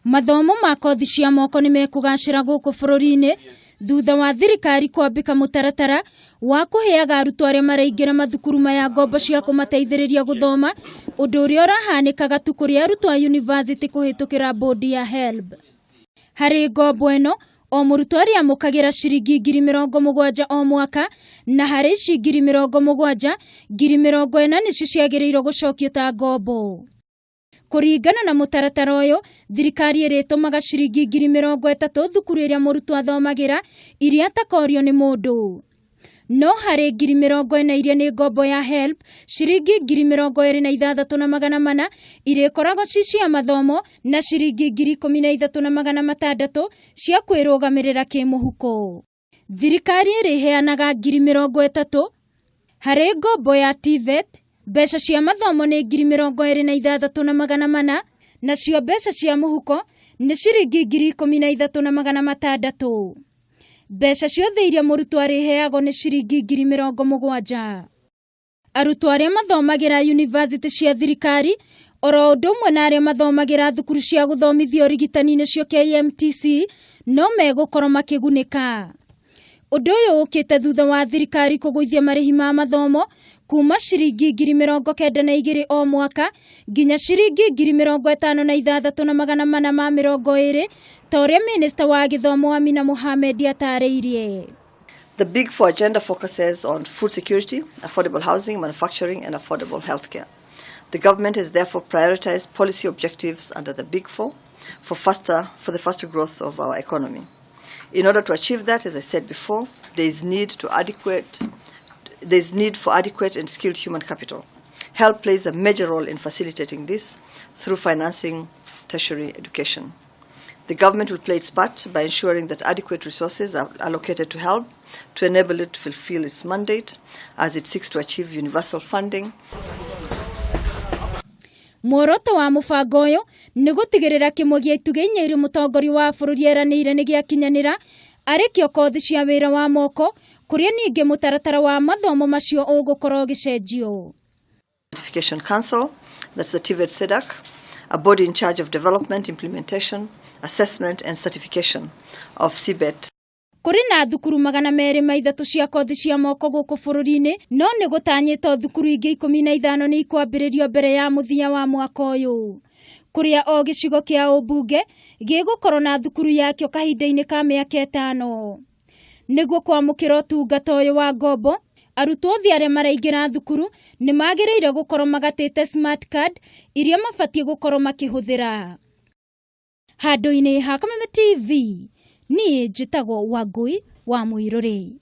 Mathomo ma kothi cia moko ni mekugacira guku bururi-ini thutha wa thirikari kwambika mutaratara wa kuheaga arutwo aria maraingira mathukuru maya ngombo cia kumateithiriria guthoma, undu uria urahanikaga tu kuri arutwo a university kuhitukira mbundi ya Helb. Hari ngombo ino o murutwo ariamukagira ciringi ngiri 70 o mwaka, na hari ngiri 70, ngiri 40 nicio ciagiriirwo gucokio ta ngombo. Kuringana na mutaratara uyu, thirikari iritumaga ciringi ngiri 30 thukuru iria murutwo athomagira iria takorio ni mundu. No hari ngiri 40 iria ni ngombo ya Helb, ciringi ngiri 26,400 irikoragwo ci cia mathomo, na ciringi ngiri 13,600 cia kwirugamirira kimuhuko. Thirikari iriheanaga ngiri 30 hari ngombo ya TVET. Mbeca cia mathomo ni ngiri 26,400, nacio mbeca cia muhuko ni ciringi ngiri 13,600. Mbeca ciothe iria murutwo ariheagwo ni ciringi ngiri 70. Arutwo aria mathomagira university cia thirikari oro undu umwe na aria mathomagira thukuru cia guthomithia urigitani nicio KMTC no megukorwo makigunika. Undu uyu ukite thutha wa thirikari kuguithia marihi ma mathomo kuma ciringi ngiri 92 o mwaka nginya ciringi ngiri 56,420 ta uria Minister wa Githomo Amina Mohamed atariirie. The Big Four agenda focuses on food security, affordable housing, manufacturing and affordable healthcare. The government has therefore prioritized policy objectives under the Big Four for the faster growth of our economy. In order to achieve that, as I said before, there is need for adequate and skilled human capital. Helb plays a major role in facilitating this through financing tertiary education. The government will play its part by ensuring that adequate resources are allocated to Helb to enable it to fulfill its mandate as it seeks to achieve universal funding. Muoroto wa mubango uyu ni gutigirira kimwe gia ituge inya iria mutongoria wa bururi eranire ni giakinyanira arikio kothi cia wira wa moko kuria ningi mutaratara wa mathomo macio ugukorwo gicenjio. Certification Council, that's the TVET SEDAC, a body in charge of development, implementation, assessment and certification of CBET. Kuri na thukuru 203 cia kothi cia moko guku bururi-ini, no ni gutanyitwo thukuru ingi 15 ni ikwambiririo mbere ya muthia wa mwaka uyu. Kuria o gicigo kia ubunge gigukorwo na thukuru yakio kahinda-ini ka miaka 5. Niguo kwamukira utungata uyu wa ngombo, arutwo othe aria maraingira thukuru ni magiriire gukorwo magatite smart card iria mabatie gukorwo makihuthira. Handu-ini ha Kameme TV ni njitagwo Wangui wa Muiruri.